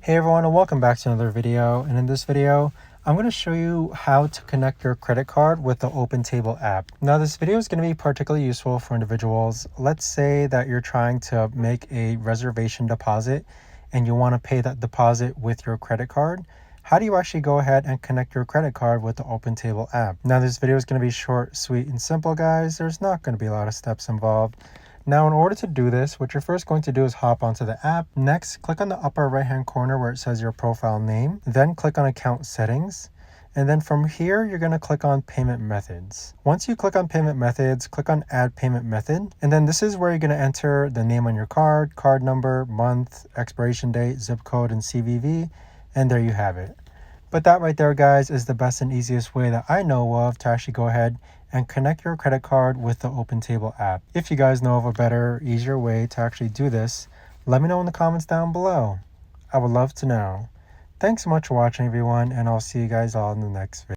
Hey everyone, and welcome back to another video. And in this video, I'm going to show you how to connect your credit card with the OpenTable app. Now this video is going to be particularly useful for individuals. Let's say that you're trying to make a reservation deposit and you want to pay that deposit with your credit card. How do you actually go ahead and connect your credit card with the OpenTable app? Now this video is going to be short, sweet, and simple, guys. There's not going to be a lot of steps involved. Now, in order to do this, what you're first going to do is hop onto the app. Next, click on the upper right-hand corner where it says your profile name. Then click on account settings. And then from here, you're going to click on payment methods. Once you click on payment methods, click on add payment method. And then this is where you're going to enter the name on your card, card number, month, expiration date, zip code, and CVV. And there you have it. But that right there, guys, is the best and easiest way that I know of to actually go ahead and connect your credit card with the OpenTable app. If you guys know of a better, easier way to actually do this, let me know in the comments down below. I would love to know. Thanks so much for watching, everyone, and I'll see you guys all in the next video.